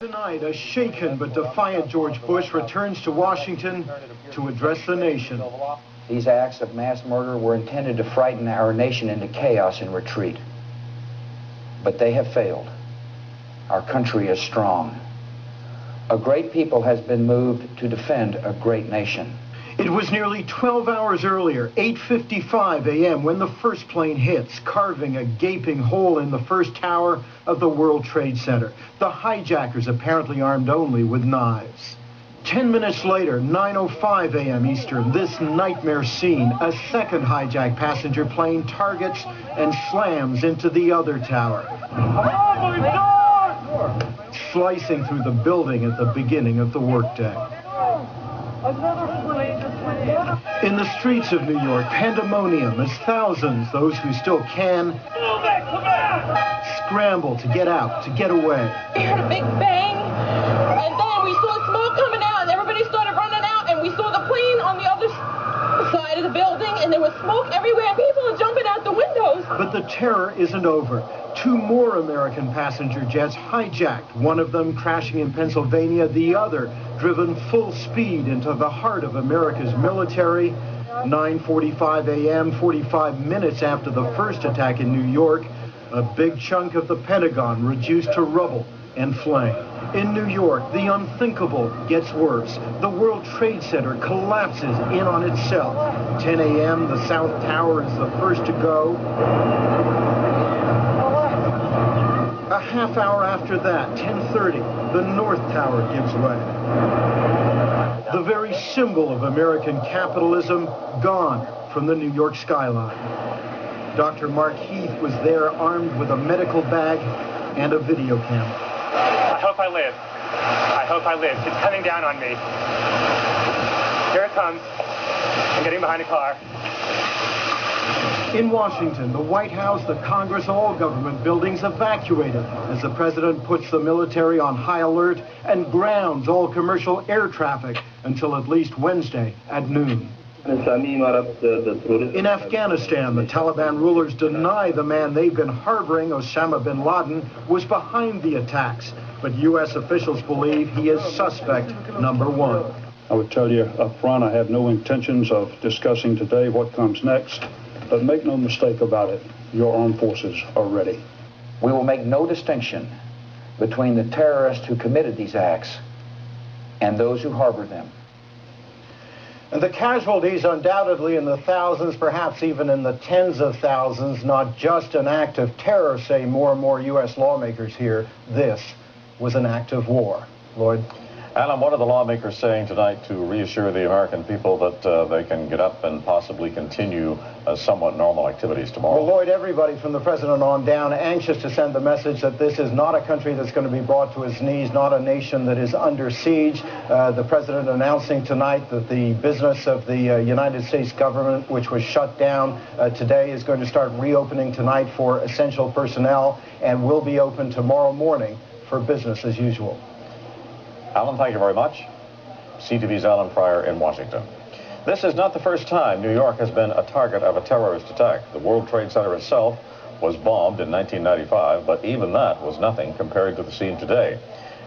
Tonight, a shaken but defiant George Bush returns to Washington to address the nation. These acts of mass murder were intended to frighten our nation into chaos and retreat. But they have failed. Our country is strong. A great people has been moved to defend a great nation. It was nearly 12 hours earlier, 8:55 a.m., when the first plane hits, carving a gaping hole in the first tower of the World Trade Center. The hijackers apparently armed only with knives. 10 minutes later, 9:05 a.m. Eastern, this nightmare scene, a second hijacked passenger plane targets and slams into the other tower, slicing through the building at the beginning of the workday. In the streets of New York, pandemonium as thousands, those who still can, scramble to get out, to get away. We heard a big bang, and then we saw smoke coming out, and everybody started running out, and we saw the plane on the other side of the building, and there was smoke everywhere, and people are jumping out the windows. But the terror isn't over. Two more American passenger jets hijacked, one of them crashing in Pennsylvania, the other driven full speed into the heart of America's military. 9:45 a.m., 45 minutes after the first attack in New York, a big chunk of the Pentagon reduced to rubble and flame. In New York, the unthinkable gets worse. The World Trade Center collapses in on itself. 10 a.m., the South Tower is the first to go. A half hour after that, 10:30, the North Tower gives way. The very symbol of American capitalism gone from the New York skyline. Dr. Mark Heath was there armed with a medical bag and a video camera. I hope I live. I hope I live. It's coming down on me. Here it comes. I'm getting behind a car. In Washington, the White House, the Congress, all government buildings evacuated as the president puts the military on high alert and grounds all commercial air traffic until at least Wednesday at noon. In Afghanistan, the Taliban rulers deny the man they've been harboring, Osama bin Laden, was behind the attacks. But U.S. officials believe he is suspect number one. I would tell you up front, I have no intentions of discussing today what comes next. But make no mistake about it, your armed forces are ready. We will make no distinction between the terrorists who committed these acts and those who harbored them. And the casualties undoubtedly in the thousands, perhaps even in the tens of thousands, not just an act of terror, say more and more U.S. lawmakers here. This was an act of war. Lloyd? Alan, what are the lawmakers saying tonight to reassure the American people that they can get up and possibly continue somewhat normal activities tomorrow? Well, Lloyd, everybody from the president on down anxious to send the message that this is not a country that's going to be brought to its knees, not a nation that is under siege. The president announcing tonight that the business of the United States government, which was shut down today, is going to start reopening tonight for essential personnel and will be open tomorrow morning for business as usual. Alan, thank you very much. CTV's Alan Pryor in Washington. This is not the first time New York has been a target of a terrorist attack. The World Trade Center itself was bombed in 1995, but even that was nothing compared to the scene today.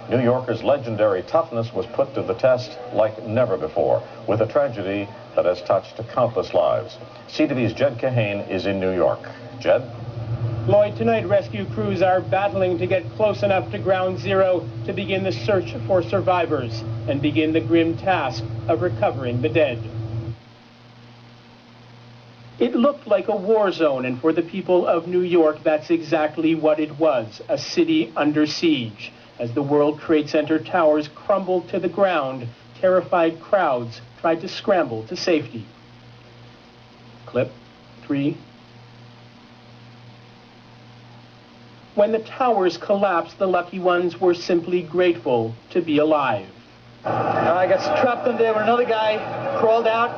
New Yorkers' legendary toughness was put to the test like never before, with a tragedy that has touched countless lives. CTV's Jed Kahane is in New York. Jed? Lloyd, tonight rescue crews are battling to get close enough to ground zero to begin the search for survivors and begin the grim task of recovering the dead. It looked like a war zone, and for the people of New York, that's exactly what it was, a city under siege. As the World Trade Center towers crumbled to the ground, terrified crowds tried to scramble to safety. Clip 3. When the towers collapsed, the lucky ones were simply grateful to be alive. I got trapped in there when another guy crawled out,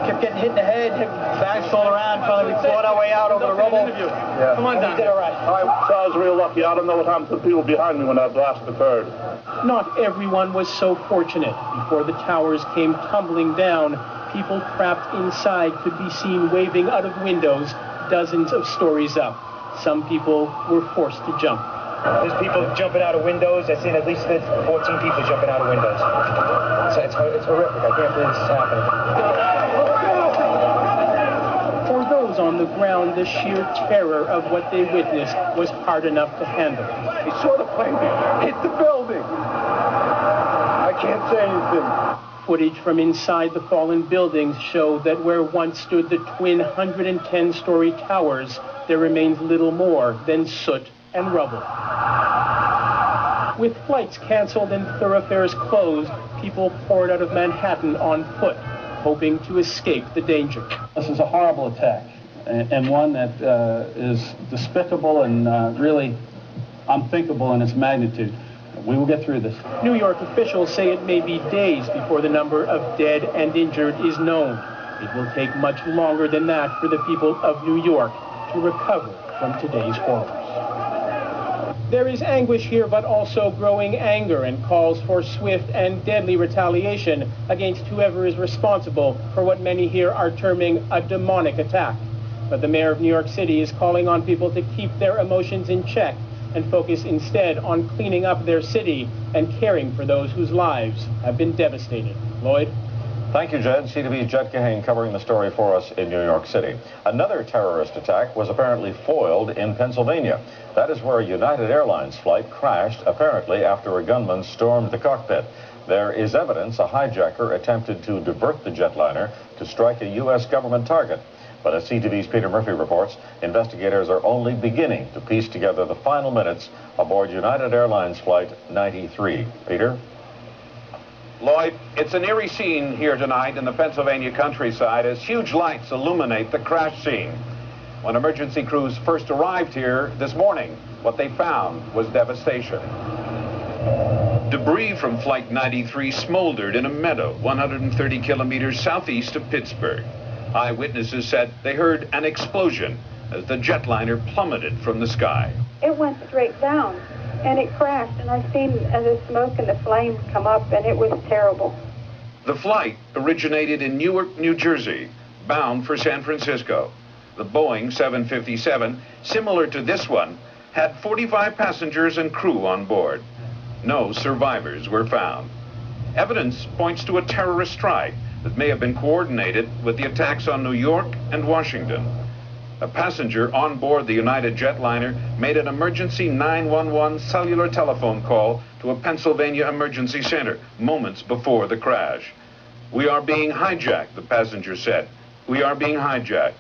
kept getting hit in the head, bags all around. Finally, we fought our way out over the rubble. Yeah. Come on down. We did all right. So I was real lucky. I don't know what happened to the people behind me when that blast occurred. Not everyone was so fortunate. Before the towers came tumbling down, people trapped inside could be seen waving out of windows dozens of stories up. Some people were forced to jump. There's people jumping out of windows. I've seen at least 14 people jumping out of windows. It's horrific. I can't believe this is happening. For those on the ground, the sheer terror of what they witnessed was hard enough to handle. I saw the plane hit the building. I can't say anything. Footage from inside the fallen buildings show that where once stood the twin 110-story towers, there remains little more than soot and rubble. With flights canceled and thoroughfares closed, people poured out of Manhattan on foot, hoping to escape the danger. This is a horrible attack, and one that is despicable and really unthinkable in its magnitude. We will get through this. New York officials say it may be days before the number of dead and injured is known. It will take much longer than that for the people of New York to recover from today's horrors. There is anguish here, but also growing anger and calls for swift and deadly retaliation against whoever is responsible for what many here are terming a demonic attack. But the mayor of New York City is calling on people to keep their emotions in check and focus instead on cleaning up their city and caring for those whose lives have been devastated. Lloyd? Thank you, Jed. CTV's Jet Kahane covering the story for us in New York City. Another terrorist attack was apparently foiled in Pennsylvania. That is where a United Airlines flight crashed, apparently after a gunman stormed the cockpit. There is evidence a hijacker attempted to divert the jetliner to strike a U.S. government target. But as CTV's Peter Murphy reports, investigators are only beginning to piece together the final minutes aboard United Airlines Flight 93. Peter? Lloyd, it's an eerie scene here tonight in the Pennsylvania countryside as huge lights illuminate the crash scene. When emergency crews first arrived here this morning, what they found was devastation. Debris from Flight 93 smoldered in a meadow 130 kilometers southeast of Pittsburgh. Eyewitnesses said they heard an explosion as the jetliner plummeted from the sky. It went straight down, and it crashed, and I seen the smoke and the flames come up, and it was terrible. The flight originated in Newark, New Jersey, bound for San Francisco. The Boeing 757, similar to this one, had 45 passengers and crew on board. No survivors were found. Evidence points to a terrorist strike that may have been coordinated with the attacks on New York and Washington. A passenger on board the United jetliner made an emergency 911 cellular telephone call to a Pennsylvania emergency center moments before the crash. "We are being hijacked," the passenger said. "We are being hijacked."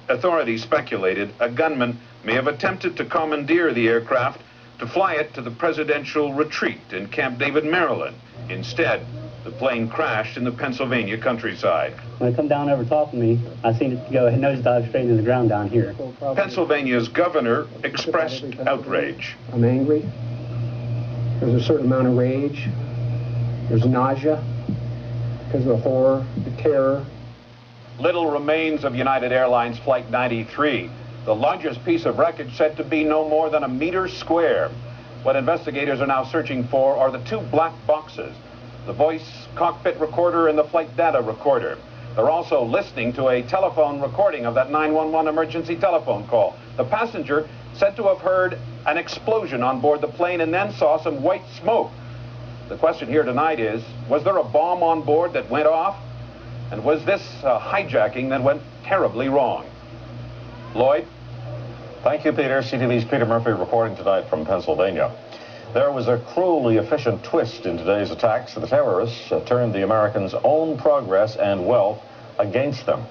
Authorities speculated a gunman may have attempted to commandeer the aircraft to fly it to the presidential retreat in Camp David, Maryland. Instead, the plane crashed in the Pennsylvania countryside. When it come down over top of me, I seen it go nosedive straight into the ground down here. Pennsylvania's governor expressed outrage. I'm angry. There's a certain amount of rage. There's nausea because of the horror, the terror. Little remains of United Airlines Flight 93, the largest piece of wreckage said to be no more than a meter square. What investigators are now searching for are the two black boxes, the voice cockpit recorder and the flight data recorder. They're also listening to a telephone recording of that 911 emergency telephone call. The passenger said to have heard an explosion on board the plane and then saw some white smoke. The question here tonight is, was there a bomb on board that went off? And was this a hijacking that went terribly wrong? Lloyd? Thank you, Peter. CTV's Peter Murphy reporting tonight from Pennsylvania. There was a cruelly efficient twist in today's attacks. The terrorists turned the Americans' own progress and wealth against them.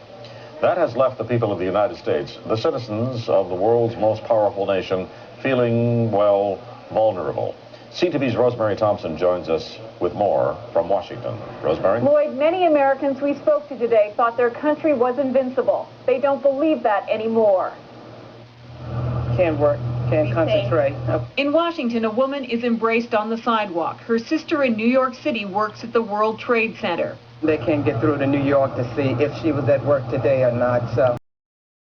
That has left the people of the United States, the citizens of the world's most powerful nation, feeling, well, vulnerable. CTV's Rosemary Thompson joins us with more from Washington. Rosemary? Lloyd, many Americans we spoke to today thought their country was invincible. They don't believe that anymore. Can't work. Can't concentrate. In Washington, a woman is embraced on the sidewalk. Her sister in New York City works at the World Trade Center. They can't get through to New York to see if she was at work today or not, so